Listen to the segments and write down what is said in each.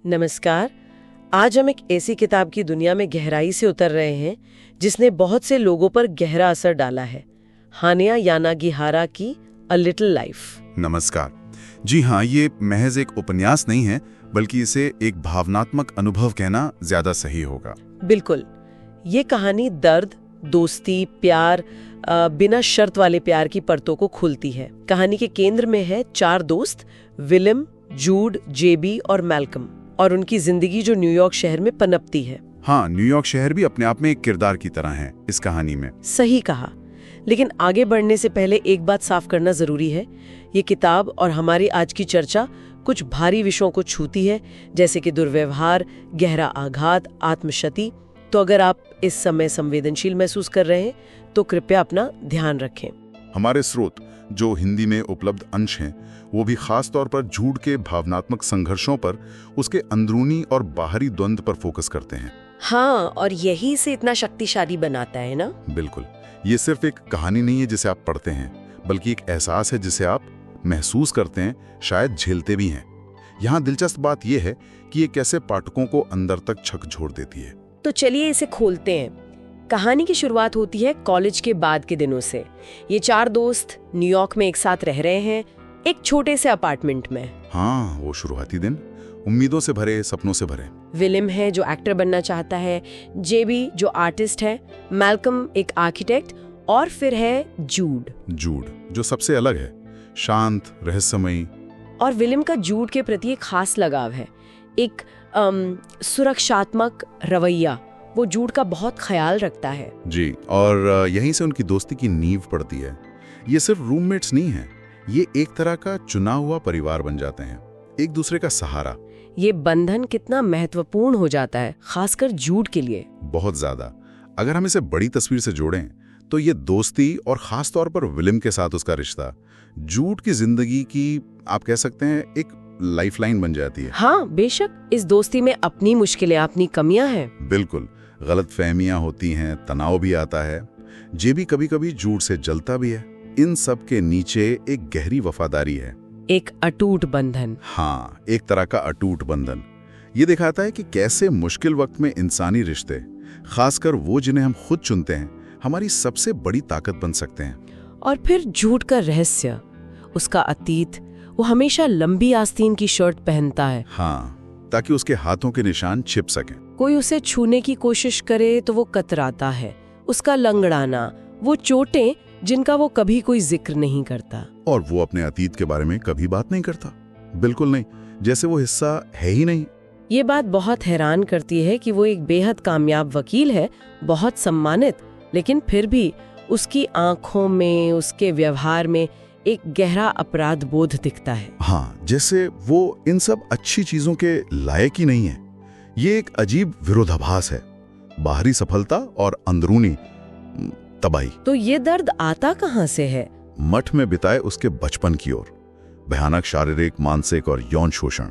नमस्कार। आज हम एक ऐसी किताब की दुनिया में गहराई से उतर रहे हैं जिसने बहुत से लोगों पर गहरा असर डाला है। हानिया यानागिहारा की अ लिटिल लाइफ। नमस्कार जी हाँ, ये महज एक उपन्यास नहीं है, बल्कि इसे एक भावनात्मक अनुभव कहना ज्यादा सही होगा। बिल्कुल। ये कहानी दर्द, दोस्ती, प्यार, बिना शर्त वाले प्यार की परतों को खोलती है। कहानी के केंद्र में है 4 दोस्त, विलियम, जूड, जेबी और मैल्कम, और उनकी जिंदगी जो न्यूयॉर्क शहर में पनपती है। हाँ, न्यूयॉर्क शहर भी अपने आप में एक किरदार की तरह है इस कहानी में। सही कहा। लेकिन आगे बढ़ने से पहले एक बात साफ करना जरूरी है। ये किताब और हमारी आज की चर्चा कुछ भारी विषयों को छूती है, जैसे कि दुर्व्यवहार, गहरा आघात, आत्मक्षति। तो अगर आप इस समय संवेदनशील महसूस कर रहे हैं तो कृपया अपना ध्यान रखें। हमारे स्रोत जो हिंदी में उपलब्ध अंश हैं, वो भी खास तौर पर झूठ के भावनात्मक संघर्षों पर, उसके अंदरूनी और बाहरी द्वंद्व पर फोकस करते हैं। हाँ, और यही से इतना शक्तिशाली बनाता है ना। बिल्कुल। ये सिर्फ एक कहानी नहीं है जिसे आप पढ़ते हैं, बल्कि एक एहसास है जिसे आप महसूस करते हैं, शायद झेलते भी हैं। यहाँ दिलचस्प बात यह है कि ये कैसे पाठकों को अंदर तक झकझोर देती है। तो चलिए इसे खोलते हैं। कहानी की शुरुआत होती है कॉलेज के बाद के दिनों से। ये 4 दोस्त न्यूयॉर्क में एक साथ रह रहे हैं, एक छोटे से अपार्टमेंट में। हाँ, वो शुरुआती दिन उम्मीदों से भरे, सपनों से भरे। विलियम है जो एक्टर बनना चाहता है, जेबी जो आर्टिस्ट है, मैल्कम एक आर्किटेक्ट, और फिर है जूड जो सबसे अलग है, शांत, रहस्यमयी। और विलियम का जूड के प्रति एक खास लगाव है, एक सुरक्षात्मक रवैया। वो जूड का बहुत ख्याल रखता है जी, और यहीं से उनकी दोस्ती की नींव पड़ती है। ये सिर्फ रूममेट्स नहीं है, ये एक तरह का चुना हुआ परिवार बन जाते हैं, एक दूसरे का सहारा। ये बंधन कितना महत्वपूर्ण हो जाता है, खासकर जूड के लिए। बहुत ज्यादा। अगर हम इसे बड़ी तस्वीर से जोड़ें तो ये दोस्ती, और खास तौर पर विलियम के साथ उसका रिश्ता, जूड की जिंदगी की आप कह सकते हैं एक लाइफलाइन बन जाती है। हाँ बेशक, इस दोस्ती में अपनी मुश्किलें, अपनी कमियां हैं। बिल्कुल। गलतफहमियां होती हैं, तनाव भी आता है, जेबी कभी कभी जूड से जलता भी है। इन सब के नीचे एक गहरी वफादारी है, एक अटूट बंधन। हाँ, एक तरह का अटूट बंधन। ये दिखाता है कि कैसे मुश्किल वक्त में इंसानी रिश्ते, खासकर वो जिन्हें हम खुद चुनते हैं, हमारी सबसे बड़ी ताकत बन सकते हैं। और फिर झूठ का रहस्य, उसका अतीत। वो हमेशा लंबी आस्तीन की शर्ट पहनता है। हाँ, ताकि उसके हाथों के निशान छिप सकें। कोई उसे छूने की कोशिश करे तो वो कतराता है। उसका लंगड़ाना, वो चोटें जिनका वो कभी कोई जिक्र नहीं करता। और वो अपने अतीत के बारे में कभी बात नहीं करता, बिल्कुल नहीं, जैसे वो हिस्सा है ही नहीं। ये बात बहुत हैरान करती है कि वो एक बेहद कामयाब वकील है, बहुत सम्मानित, लेकिन फिर भी उसकी आंखों में, उसके व्यवहार में एक गहरा अपराध बोध दिखता है। हाँ, जैसे वो इन सब अच्छी चीजों के लायक ही नहीं है। ये एक अजीब विरोधाभास है, बाहरी सफलता और अंदरूनी तबाही। तो ये दर्द आता कहाँ से है? मठ में बिताए उसके बचपन की ओर भयानक शारीरिक, मानसिक और यौन शोषण,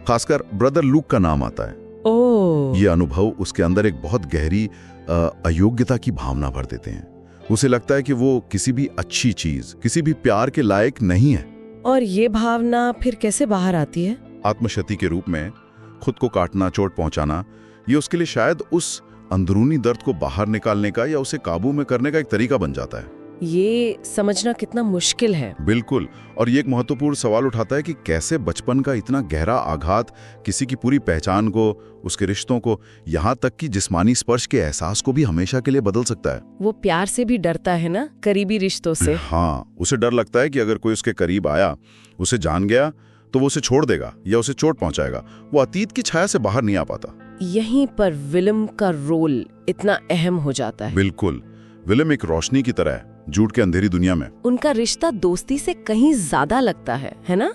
खासकर ब्रदर लूक का नाम आता है। ओह। ये अनुभव उसके अंदर एक बहुत गहरी अयोग्यता की भावना भर देते हैं। उसे लगता है कि वो किसी भी अच्छी चीज, किसी भी प्यार के लायक नहीं है। और ये भावना फिर कैसे बाहर आती है? आत्मक्षति के रूप में, खुद को काटना, चोट पहुंचाना। ये उसके लिए शायद उस अंदरूनी दर्द को बाहर निकालने का या उसे काबू में करने का एक तरीका बन जाता है। ये समझना कितना मुश्किल है। बिल्कुल। और ये एक महत्वपूर्ण सवाल उठाता है कि कैसे बचपन का इतना गहरा आघात किसी की पूरी पहचान को, उसके रिश्तों को, यहाँ तक कि जिस्मानी स्पर्श के एहसास को भी हमेशा के लिए बदल सकता है। वो प्यार से भी डरता है ना, करीबी रिश्तों से। हाँ, उसे डर लगता है कि अगर कोई उसके करीब आया, उसे जान गया, तो वो उसे छोड़ देगा या उसे चोट पहुंचाएगा। वो अतीत की छाया से बाहर नहीं आ पाता। यहीं पर विलियम का रोल इतना अहम हो जाता है। बिल्कुल। विलियम एक रोशनी की तरह है झूठ के अंधेरी दुनिया में। उनका रिश्ता दोस्ती से कहीं ज्यादा लगता है ना?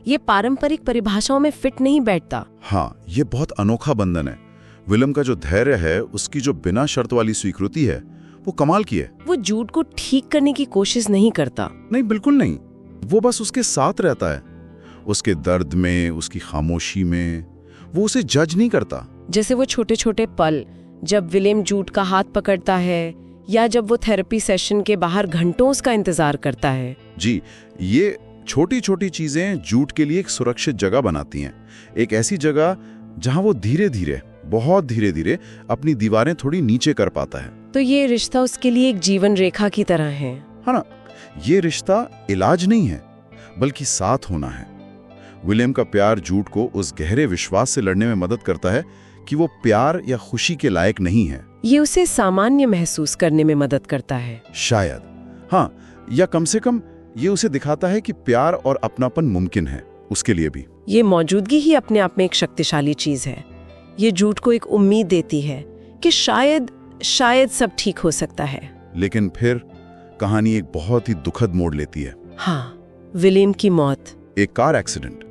ये पारंपरिक परिभाषाओं में फिट नहीं बैठता। हाँ, ये बहुत अनोखा बंधन है। विलियम का जो धैर्य है, उसकी जो बिना शर्त वाली स्वीकृति है, वो कमाल की है। वो झूठ को ठीक करने की कोशिश नहीं करता। नहीं, बिल्कुल नहीं। वो बस उसके साथ रहता है, उसके दर्द में, उसकी खामोशी में। वो उसे जज नहीं करता। जैसे वो छोटे छोटे पल, जब विलियम झूठ का हाथ पकड़ता है, या जब वो थेरेपी सेशन के बाहर घंटों उसका इंतजार करता है। जी, ये छोटी छोटी चीजें झूठ के लिए एक सुरक्षित जगह बनाती हैं। एक ऐसी जगह जहां वो धीरे धीरे, बहुत धीरे धीरे अपनी दीवारें थोड़ी नीचे कर पाता है। तो ये रिश्ता उसके लिए एक जीवन रेखा की तरह है। हाँ ना, ये रिश्ता इलाज नहीं है बल्कि साथ होना है। विलियम का प्यार जूड को उस गहरे विश्वास से लड़ने में मदद करता है कि वो प्यार या खुशी के लायक नहीं है। ये उसे सामान्य महसूस करने में मदद करता है शायद, हाँ, या कम से कम ये उसे दिखाता है कि प्यार और अपनापन मुमकिन है उसके लिए भी। ये मौजूदगी ही अपने आप में एक शक्तिशाली चीज है। ये जूड को एक उम्मीद देती है कि शायद सब ठीक हो सकता है। लेकिन फिर कहानी एक बहुत ही दुखद मोड़ लेती है। हाँ, विलियम की मौत। एक कार एक्सीडेंट,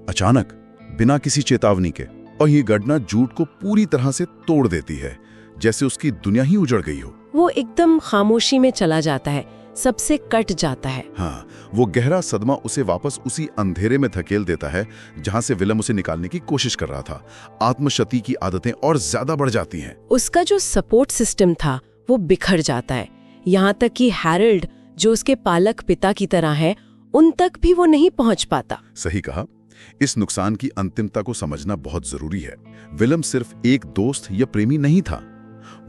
अचानक, बिना किसी चेतावनी के, और ये घटना जूड को पूरी तरह से तोड़ देती है, जैसे उसकी दुनिया ही उजड़ गई हो। वो एकदम खामोशी में चला जाता है, सबसे कट जाता है। हाँ, वो गहरा सदमा उसे वापस उसी अंधेरे में धकेल देता है जहां से विलियम उसे निकालने की कोशिश कर रहा था। आत्मशती की आदतें और ज्यादा बढ़ जाती हैं। उसका जो सपोर्ट सिस्टम था वो बिखर जाता है, यहाँ तक कि हैरोल्ड, जो उसके पालक पिता की तरह है, उन तक भी वो नहीं पहुंच पाता। सही कहा। इस नुकसान की अंतिमता को समझना बहुत जरूरी है। विलियम सिर्फ एक दोस्त या प्रेमी नहीं था,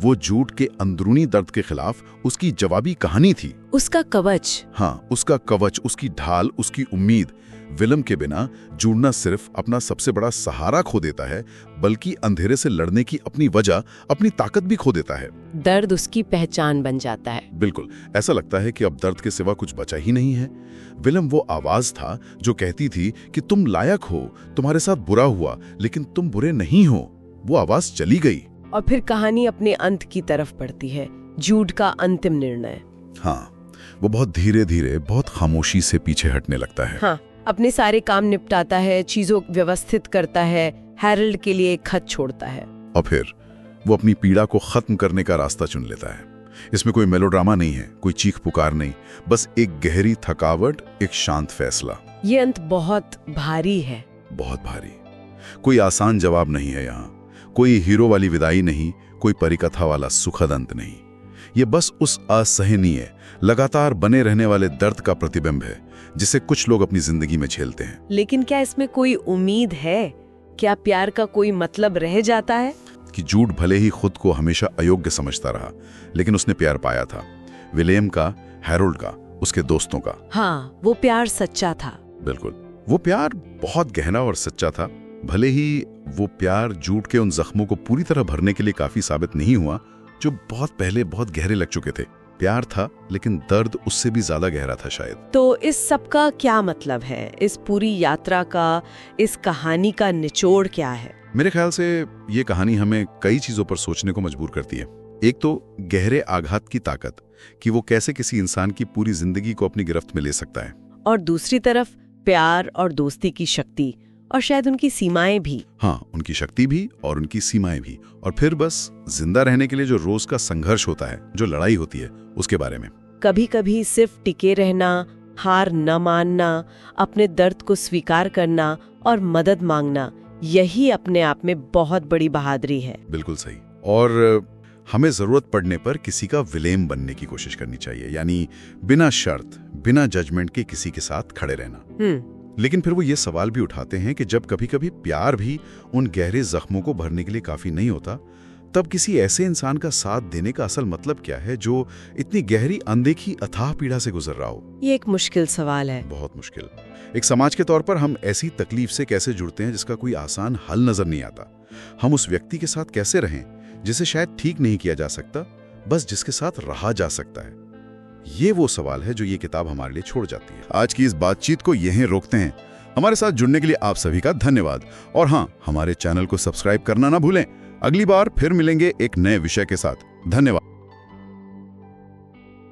वो जूड के अंदरूनी दर्द के खिलाफ उसकी जवाबी कहानी थी। उसका कवच। हाँ, उसका कवच, उसकी ढाल, उसकी उम्मीद। विलियम के बिना जूड न सिर्फ अपना सबसे बड़ा सहारा खो देता है, बल्कि अंधेरे से लड़ने की अपनी वजह, अपनी ताकत भी खो देता है। दर्द उसकी पहचान बन जाता है। बिल्कुल, ऐसा लगता है कि अब दर्द के सिवा कुछ बचा ही नहीं है। विलियम वो आवाज था जो कहती थी कि तुम लायक हो, तुम्हारे साथ बुरा हुआ, लेकिन तुम बुरे नहीं हो। वो आवाज चली गई। और फिर कहानी अपने अंत की तरफ बढ़ती है, जूड का अंतिम निर्णय। हाँ, वो बहुत धीरे धीरे, बहुत खामोशी से पीछे हटने लगता है। हाँ, अपने सारे काम निपटाता है, चीजों व्यवस्थित करता है, हैरोल्ड के लिए एक खत छोड़ता है। और फिर वो अपनी पीड़ा को खत्म करने का रास्ता चुन लेता है। इसमें कोई मेलोड्रामा नहीं है, कोई चीख पुकार नहीं, बस एक गहरी थकावट, एक शांत फैसला। ये अंत बहुत भारी है। बहुत भारी। कोई आसान जवाब नहीं है यहाँ, कोई हीरो वाली विदाई नहीं, कोई परिकथा वाला सुखद अंत नहीं। ये बस उस असहनीय, लगातार बने रहने वाले दर्द का प्रतिबिंब है जिसे कुछ लोग अपनी जिंदगी में झेलते हैं। लेकिन क्या इसमें कोई उम्मीद है? क्या प्यार का कोई मतलब रह जाता है? कि जूड भले ही खुद को हमेशा अयोग्य समझता रहा, लेकिन उसने प्यार पाया था। विलियम का, हैरोल्ड का, उसके दोस्तों का। हाँ, वो प्यार सच्चा था। बिल्कुल, वो प्यार बहुत गहरा और सच्चा था। भले ही वो प्यार जूड के उन जख्मों को पूरी तरह भरने के लिए काफी साबित नहीं हुआ, जो बहुत पहले बहुत गहरे लग चुके थे। प्यार था, लेकिन दर्द उससे भी ज्यादा गहरा था शायद। तो इस सब का क्या मतलब है? इस पूरी यात्रा का, इस कहानी का निचोड़ क्या है? मेरे ख्याल से ये कहानी हमें कई चीजों पर सोचने को मजबूर करती है। एक तो गहरे आघात की ताकत, कि वो कैसे किसी इंसान की पूरी जिंदगी को अपनी गिरफ्त में ले सकता है, और दूसरी तरफ प्यार और दोस्ती की शक्ति, और शायद उनकी सीमाएं भी। हाँ, उनकी शक्ति भी और उनकी सीमाएं भी। और फिर बस जिंदा रहने के लिए जो रोज का संघर्ष होता है, जो लड़ाई होती है, उसके बारे में। कभी कभी सिर्फ टिके रहना, हार न मानना, अपने दर्द को स्वीकार करना और मदद मांगना, यही अपने आप में बहुत बड़ी बहादुरी है। बिल्कुल सही। और हमें जरूरत पड़ने पर किसी का विलेम बनने की कोशिश करनी चाहिए, यानी बिना शर्त, बिना जजमेंट के किसी के साथ खड़े रहना। लेकिन फिर वो ये सवाल भी उठाते हैं कि जब कभी कभी प्यार भी उन गहरे जख्मों को भरने के लिए काफी नहीं होता, तब किसी ऐसे इंसान का साथ देने का असल मतलब क्या है जो इतनी गहरी अनदेखी अथाह पीड़ा से गुजर रहा हो? ये एक मुश्किल सवाल है। बहुत मुश्किल। एक समाज के तौर पर हम ऐसी तकलीफ से कैसे जुड़ते हैं जिसका कोई आसान हल नजर नहीं आता? हम उस व्यक्ति के साथ कैसे रहें जिसे शायद ठीक नहीं किया जा सकता, बस जिसके साथ रहा जा सकता है? ये वो सवाल है जो ये किताब हमारे लिए छोड़ जाती है। आज की इस बातचीत को यहीं रोकते हैं। हमारे साथ जुड़ने के लिए आप सभी का धन्यवाद। और हाँ, हमारे चैनल को सब्सक्राइब करना ना भूलें। अगली बार फिर मिलेंगे एक नए विषय के साथ। धन्यवाद।